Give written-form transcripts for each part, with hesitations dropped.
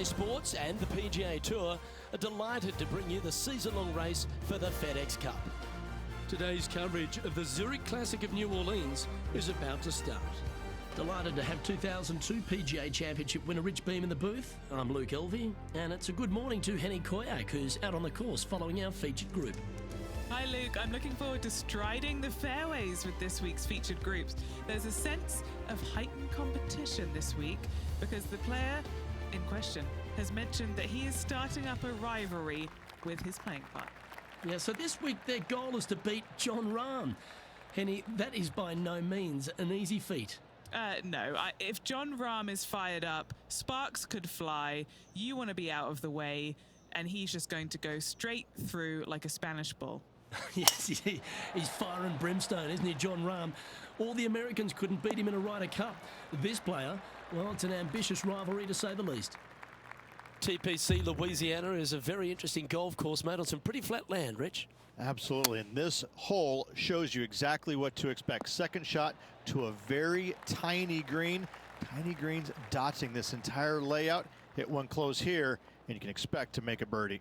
PGA Sports and the PGA Tour are delighted to bring you the season-long race for the FedEx Cup. Today's coverage of the Zurich Classic of New Orleans is about to start. Delighted to have 2002 PGA Championship winner Rich Beem in the booth. I'm Luke Elvey, and it's a good morning to Henny Koyak, who's out on the course following our featured group. Hi Luke, I'm looking forward to striding the fairways with this week's featured groups. There's a sense of heightened competition this week because the player in question has mentioned that he is starting up a rivalry with his playing partner. Yeah, so this week their goal is to beat Jon Rahm. Henny, that is by no means an easy feat. No, if Jon Rahm is fired up, sparks could fly, you want to be out of the way, and he's just going to go straight through like a Spanish bull. Yes, he's fire and brimstone, isn't he, Jon Rahm? All the Americans couldn't beat him in a Ryder Cup. This player, well, it's an ambitious rivalry to say the least. TPC Louisiana is a very interesting golf course made on some pretty flat land, Rich. Absolutely, and this hole shows you exactly what to expect. Second shot to a very tiny green. Tiny greens dotting this entire layout. Hit one close here, and you can expect to make a birdie.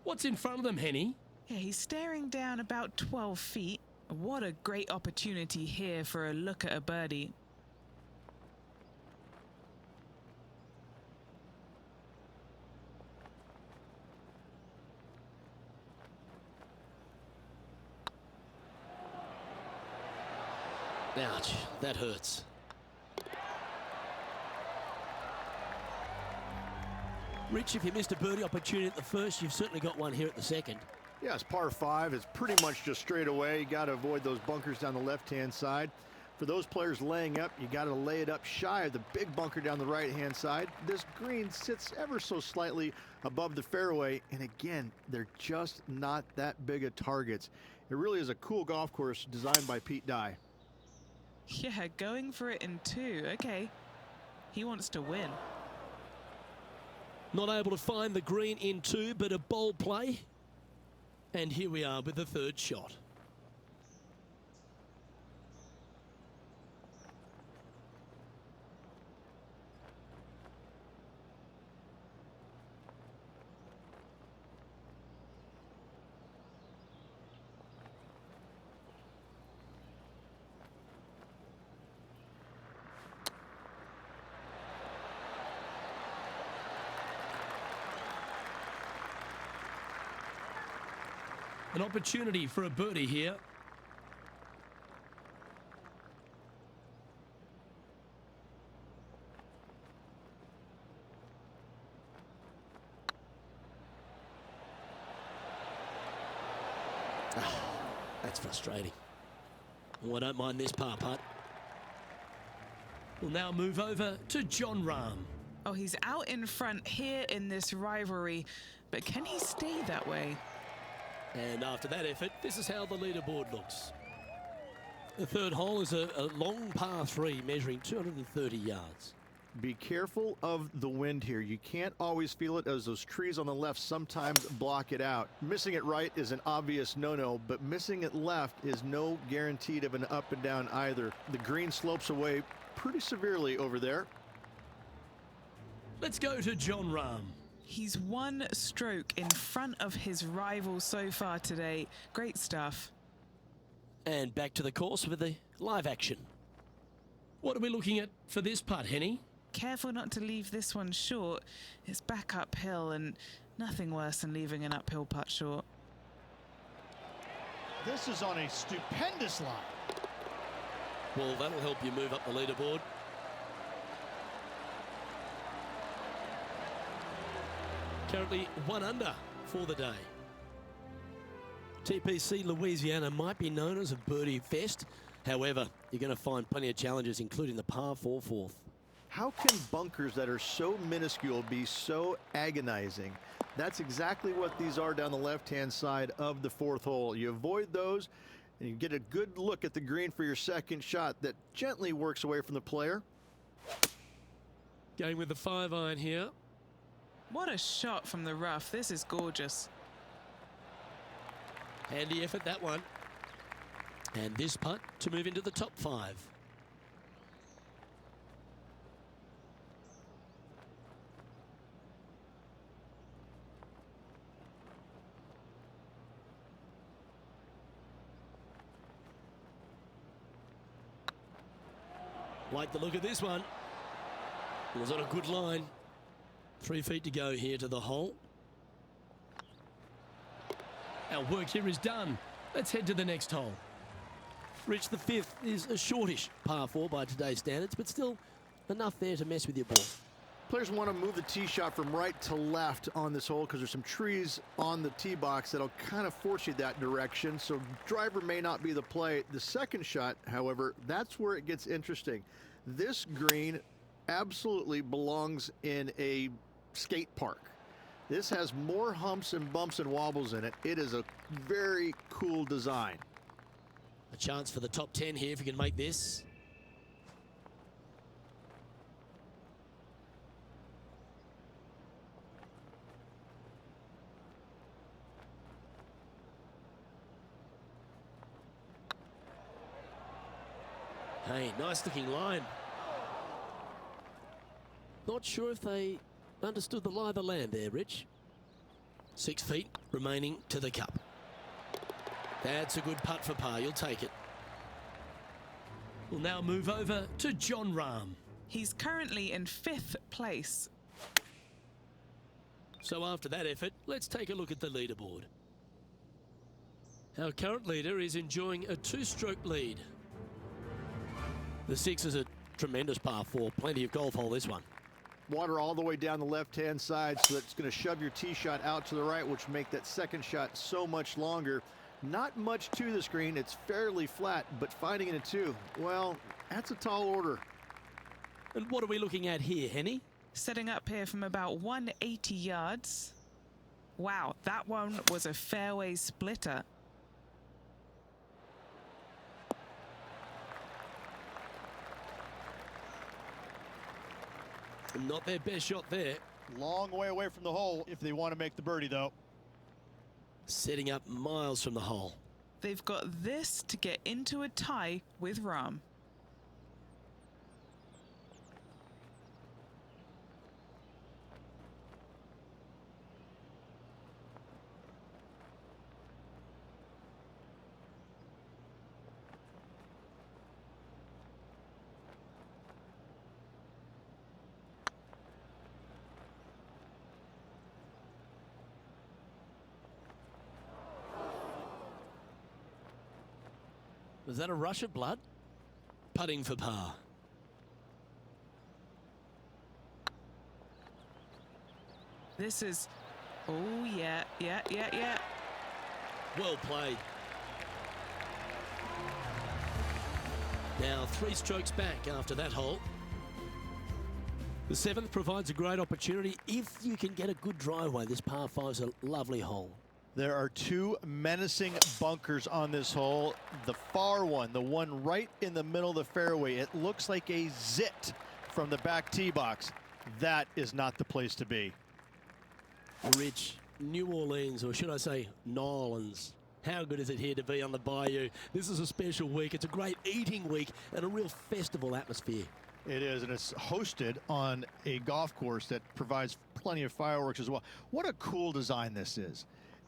What's in front of them, Henny? Yeah, he's staring down about 12 feet. What a great opportunity here for a look at a birdie. Ouch, that hurts. Rich, if you missed a birdie opportunity at the first, you've certainly got one here at the second. Yeah, it's par 5. It's pretty much just straight away. You got to avoid those bunkers down the left-hand side. For those players laying up, you got to lay it up shy of the big bunker down the right-hand side. This green sits ever so slightly above the fairway, and again, they're just not that big of targets. It really is a cool golf course designed by Pete Dye. Yeah, going for it in 2. Okay, he wants to win. Not able to find the green in 2, but a bold play. And here we are with the third shot. An opportunity for a birdie here. That's frustrating. Oh, I don't mind this par putt. We'll now move over to Jon Rahm. Oh, he's out in front here in this rivalry, but can he stay that way? And after that effort, this is how the leaderboard looks. The third hole is a long par 3 measuring 230 yards. Be careful of the wind here. You can't always feel it as those trees on the left sometimes block it out. Missing it right is an obvious no-no, but missing it left is no guaranteed of an up and down either. The green slopes away pretty severely over there. Let's go to Jon Rahm. He's 1 stroke in front of his rival so far today. Great stuff. And back to the course with the live action. What are we looking at for this putt, Henny? Careful not to leave this one short. It's back uphill and nothing worse than leaving an uphill putt short. This is on a stupendous line. Well, that'll help you move up the leaderboard. Currently 1 under for the day. TPC Louisiana might be known as a birdie fest. However, you're going to find plenty of challenges, including the par 4 fourth. How can bunkers that are so minuscule be so agonizing? That's exactly what these are down the left-hand side of the 4th hole. You avoid those, and you get a good look at the green for your second shot that gently works away from the player. Going with the 5-iron here. What a shot from the rough. This is gorgeous. Handy effort, that one. And this putt to move into the top 5. Like the look of this one. It was on a good line. 3 feet to go here to the hole. Our work here is done. Let's head to the next hole. Rich, the 5th is a shortish par 4 by today's standards, but still enough there to mess with your ball. Players want to move the tee shot from right to left on this hole because there's some trees on the tee box that'll kind of force you that direction, so driver may not be the play. The second shot, however, that's where it gets interesting. This green absolutely belongs in a skate park. This has more humps and bumps and wobbles in it. It is a very cool design. A chance for the top 10 here if you can make this. Hey, nice looking line. Not sure if they understood the lie of the land there, Rich. 6 feet remaining to the cup. That's a good putt for par. You'll take it. We'll now move over to Jon Rahm. He's currently in 5th place. So after that effort, let's take a look at the leaderboard. Our current leader is enjoying a 2-stroke lead. The 6 is a tremendous par 4. Plenty of golf hole, this one. Water all the way down the left-hand side, so that's going to shove your tee shot out to the right, which make that second shot so much longer. Not much to the screen. It's fairly flat, but finding it a 2, well, that's a tall order. And what are we looking at here, Henny? Setting up here from about 180 yards. Wow, that one was a fairway splitter. Not their best shot there. Long way away from the hole if they want to make the birdie, though. Setting up miles from the hole. They've got this to get into a tie with Rahm. Was that a rush of blood? Putting for par. This is, oh yeah. Well played. Now 3 strokes back after that hole. The 7th provides a great opportunity if you can get a good driveway. This par 5 is a lovely hole. There are 2 menacing bunkers on this hole. The far one, the one right in the middle of the fairway, it looks like a zit from the back tee box. That is not the place to be. Rich, New Orleans, or should I say Nolans. How good is it here to be on the bayou? This is a special week. It's a great eating week and a real festival atmosphere. It is, and it's hosted on a golf course that provides plenty of fireworks as well. What a cool design this is.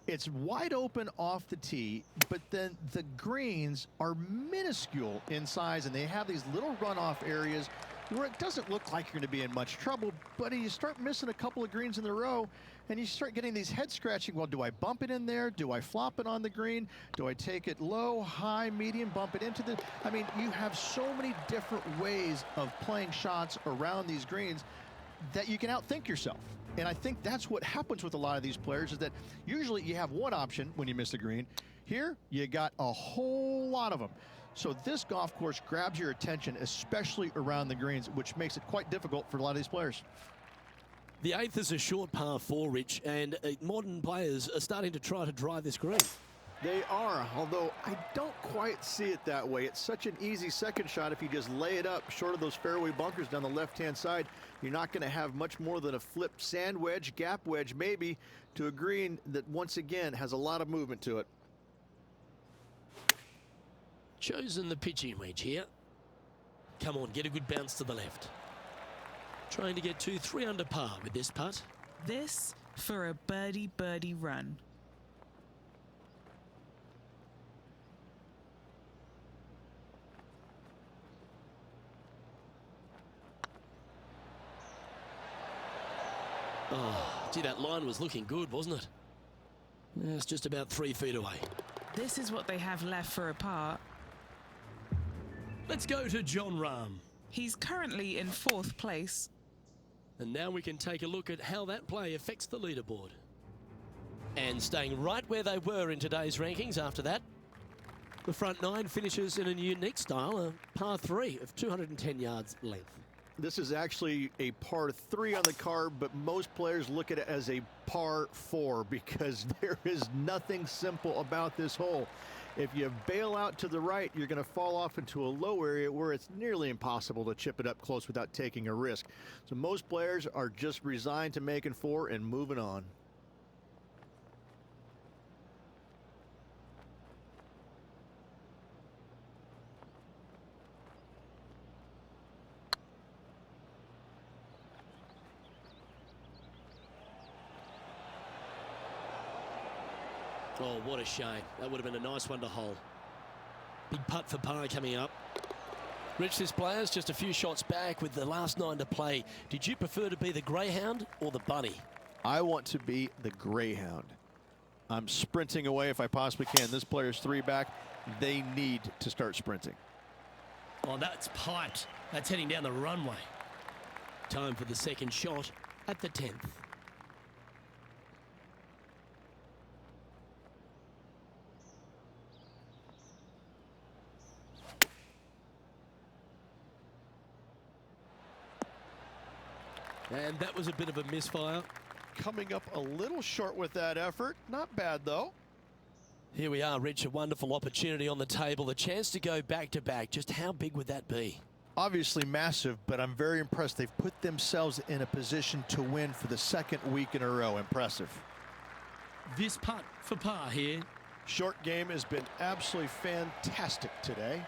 It's wide open off the tee, but then the greens are minuscule in size, and they have these little runoff areas where it doesn't look like you're going to be in much trouble, but you start missing a couple of greens in a row, and you start getting these head scratching. Well, do I bump it in there? Do I flop it on the green? Do I take it low, high, medium, bump it into the... I mean, you have so many different ways of playing shots around these greens that you can outthink yourself. And I think that's what happens with a lot of these players, is that usually you have one option when you miss the green. Here, you got a whole lot of them. So this golf course grabs your attention, especially around the greens, which makes it quite difficult for a lot of these players. The 8th is a short par 4, Rich, and modern players are starting to try to drive this green. They are, although I don't quite see it that way. It's such an easy second shot if you just lay it up short of those fairway bunkers down the left-hand side. You're not going to have much more than a flipped sand wedge, gap wedge maybe, to a green that once again has a lot of movement to it. Chosen the pitching wedge here. Come on, get a good bounce to the left. Trying to get 2-3 under par with this putt. This for a birdie run. Oh, gee, that line was looking good, wasn't it? Yeah, it's just about 3 feet away. This is what they have left for a par. Let's go to Jon Rahm. He's currently in 4th place. And now we can take a look at how that play affects the leaderboard. And staying right where they were in today's rankings after that, the front 9 finishes in a unique style, a par 3 of 210 yards length. This is actually a par 3 on the card, but most players look at it as a par 4 because there is nothing simple about this hole. If you bail out to the right, you're going to fall off into a low area where it's nearly impossible to chip it up close without taking a risk. So most players are just resigned to making 4 and moving on. Oh, what a shame. That would have been a nice one to hole. Big putt for par coming up. Rich, this player's just a few shots back with the last 9 to play. Did you prefer to be the greyhound or the bunny? I want to be the greyhound. I'm sprinting away if I possibly can. This player's 3 back. They need to start sprinting. Oh, that's piped. That's heading down the runway. Time for the second shot at the 10th. And that was a bit of a misfire. Coming up a little short with that effort. Not bad, though. Here we are, Rich. A wonderful opportunity on the table. The chance to go back-to-back. Just how big would that be? Obviously massive, but I'm very impressed. They've put themselves in a position to win for the 2nd week in a row. Impressive. This putt for par here. Short game has been absolutely fantastic today.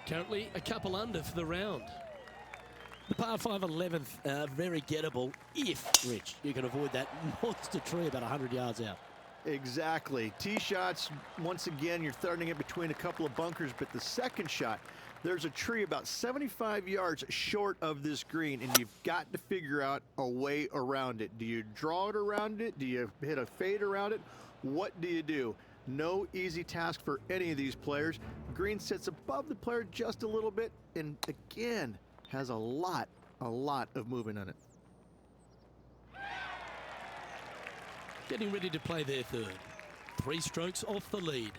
Currently a couple under for the round. The par 5 11th, very gettable if, Rich, you can avoid that monster tree about 100 yards out. Exactly. Tee shots, once again, you're throwing it between a couple of bunkers, but the second shot, there's a tree about 75 yards short of this green, and you've got to figure out a way around it. Do you draw it around it? Do you hit a fade around it? What do you do? No easy task for any of these players. Green sits above the player just a little bit, and again, has a lot of movement on it. Getting ready to play their third. 3 strokes off the lead.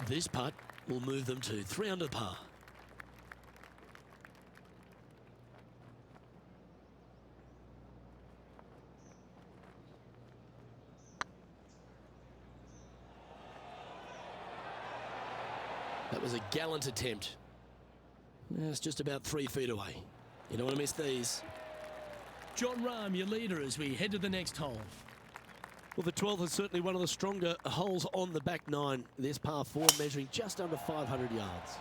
This putt will move them to 3 under par. That was a gallant attempt. It's just about 3 feet away. You don't want to miss these. Jon Rahm, your leader as we head to the next hole. Well, the 12th is certainly one of the stronger holes on the back 9. This par 4 measuring just under 500 yards.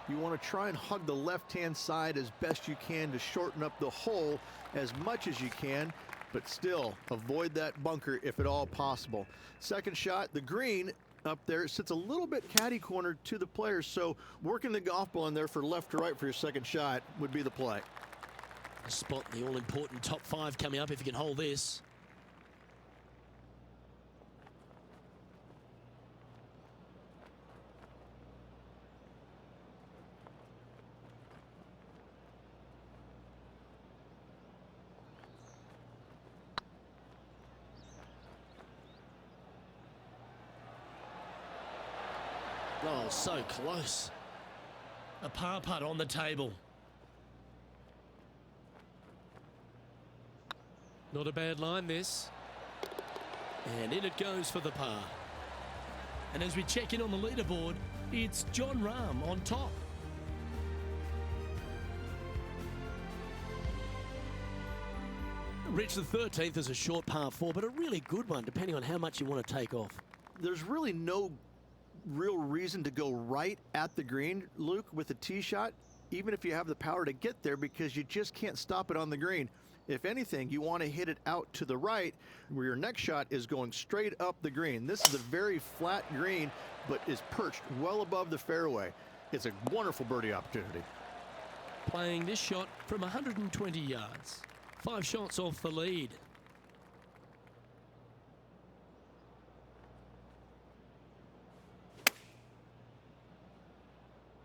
You want to try and hug the left-hand side as best you can to shorten up the hole as much as you can, but still avoid that bunker if at all possible. Second shot, the green up there sits a little bit caddy cornered to the players, so working the golf ball in there for left to right for your second shot would be the play. Spot the all-important top 5 coming up if you can hold this. Oh, so close. A par putt on the table. Not a bad line, this. And in it goes for the par. And as we check in on the leaderboard, it's Jon Rahm on top. Rich, the 13th is a short par 4, but a really good one, depending on how much you want to take off. There's really no real reason to go right at the green, Luke, with a tee shot, even if you have the power to get there, because you just can't stop it on the green. If anything, you want to hit it out to the right, where your next shot is going straight up the green. This is a very flat green, but is perched well above the fairway. It's a wonderful birdie opportunity. Playing this shot from 120 yards. 5 shots off the lead.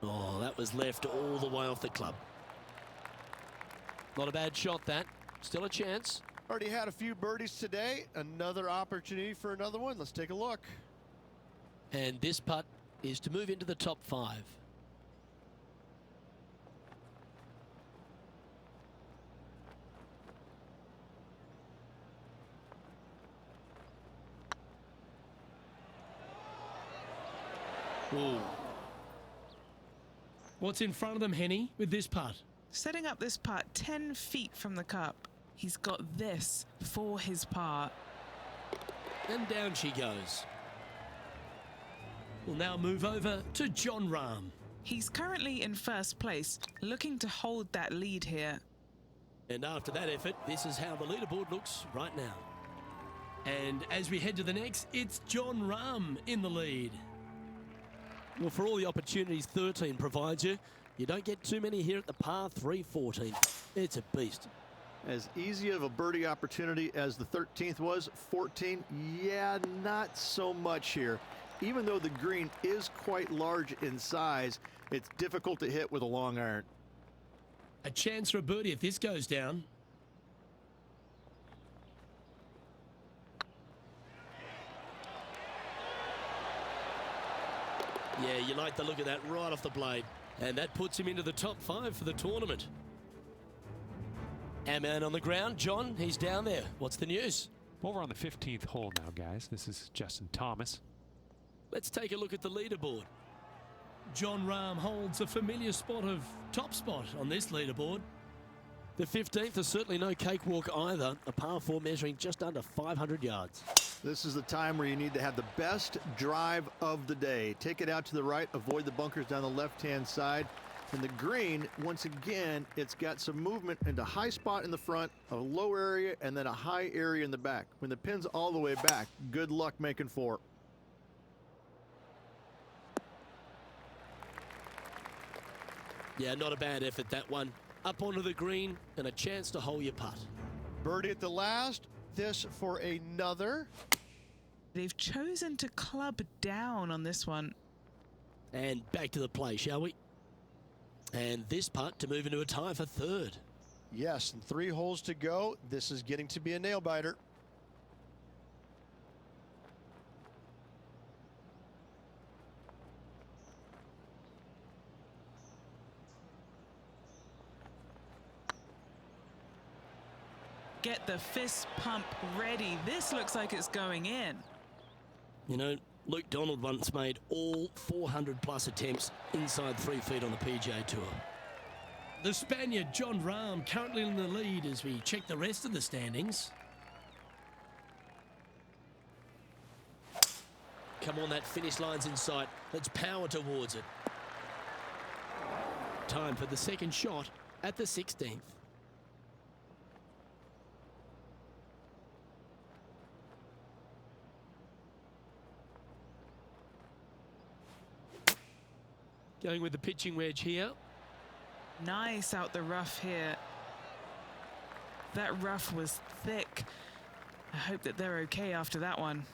Oh, that was left all the way off the club. Not a bad shot, that. Still a chance. Already had a few birdies today. Another opportunity for another one. Let's take a look. And this putt is to move into the top 5. Ooh. What's in front of them, Henny, with this putt? Setting up this putt 10 feet from the cup. He's got this for his par. And down she goes. We'll now move over to Jon Rahm. He's currently in first place, looking to hold that lead here. And after that effort, this is how the leaderboard looks right now. And as we head to the next, it's Jon Rahm in the lead. Well, for all the opportunities 13 provides you, you don't get too many here at the par 3 14. It's a beast. As easy of a birdie opportunity as the 13th was, 14, yeah, not so much here. Even though the green is quite large in size, it's difficult to hit with a long iron. A chance for a birdie if this goes down. Yeah, you like the look of that right off the blade. And that puts him into the top 5 for the tournament. Our man on the ground, John, he's down there. What's the news? Well, we're on the 15th hole now, guys. This is Justin Thomas. Let's take a look at the leaderboard. Jon Rahm holds a familiar spot of top spot on this leaderboard. The 15th is certainly no cakewalk either, a par 4 measuring just under 500 yards. This is the time where you need to have the best drive of the day. Take it out to the right, avoid the bunkers down the left-hand side. And the green, once again, it's got some movement into high spot in the front, a low area, and then a high area in the back. When the pin's all the way back, good luck making 4. Yeah, not a bad effort, that one. Up onto the green and a chance to hole your putt. Birdie at the last. This for another. They've chosen to club down on this one. And back to the play, shall we? And this putt to move into a tie for 3rd. Yes, and 3 holes to go. This is getting to be a nail biter. Get the fist pump ready. This looks like it's going in. You know, Luke Donald once made all 400-plus attempts inside 3 feet on the PGA Tour. The Spaniard, Jon Rahm, currently in the lead as we check the rest of the standings. Come on, that finish line's in sight. Let's power towards it. Time for the second shot at the 16th. Going with the pitching wedge here. Nice out the rough here. That rough was thick. I hope that they're okay after that one.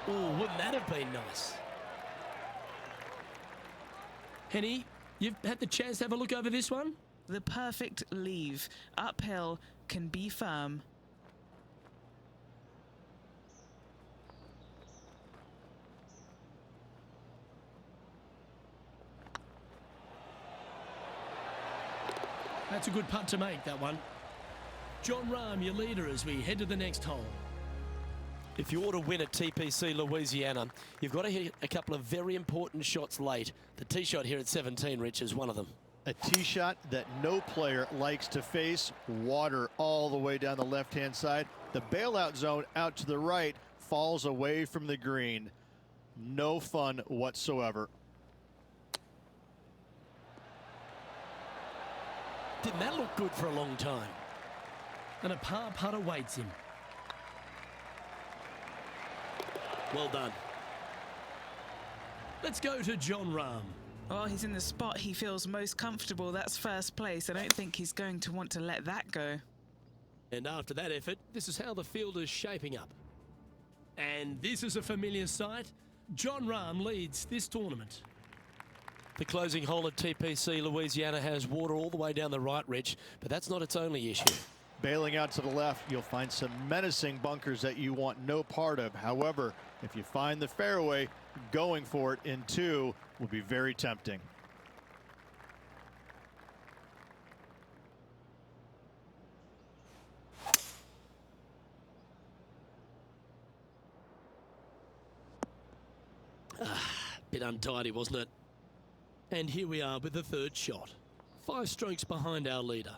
Oh, wouldn't that have been nice? Henny, you've had the chance to have a look over this one? The perfect leave. Uphill, can be firm. That's a good putt to make, that one. Jon Rahm, your leader as we head to the next hole. If you want to win at TPC Louisiana, you've got to hit a couple of very important shots late. The tee shot here at 17, Rich, is one of them. A tee shot that no player likes to face. Water all the way down the left-hand side. The bailout zone out to the right falls away from the green. No fun whatsoever. Didn't that look good for a long time? And a par putt awaits him. Well done. Let's go to Jon Rahm. Well, he's in the spot he feels most comfortable. That's first place. I don't think he's going to want to let that go. And after that effort, this is how the field is shaping up. And this is a familiar sight. Jon Rahm leads this tournament. The closing hole at TPC Louisiana has water all the way down the right, Rich, but that's not its only issue. Bailing out to the left, you'll find some menacing bunkers that you want no part of. However, if you find the fairway, going for it in 2 will be very tempting. Bit untidy, wasn't it? And here we are with the third shot. 5 strokes behind our leader.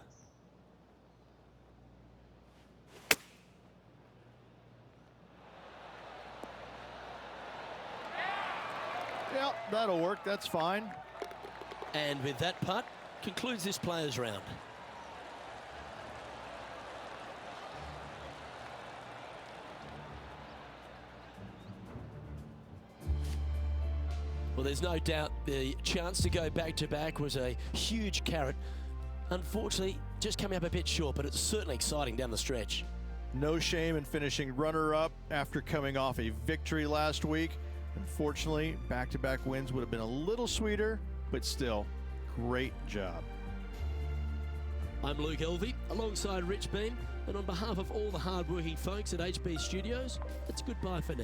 Yeah, that'll work. That's fine. And with that putt, concludes this players round. Well, there's no doubt the chance to go back-to-back was a huge carrot. Unfortunately, just coming up a bit short, but it's certainly exciting down the stretch. No shame in finishing runner-up after coming off a victory last week. Unfortunately, back-to-back wins would have been a little sweeter, but still, great job. I'm Luke Elvey, alongside Rich Beam, and on behalf of all the hard-working folks at HB Studios, it's goodbye for now.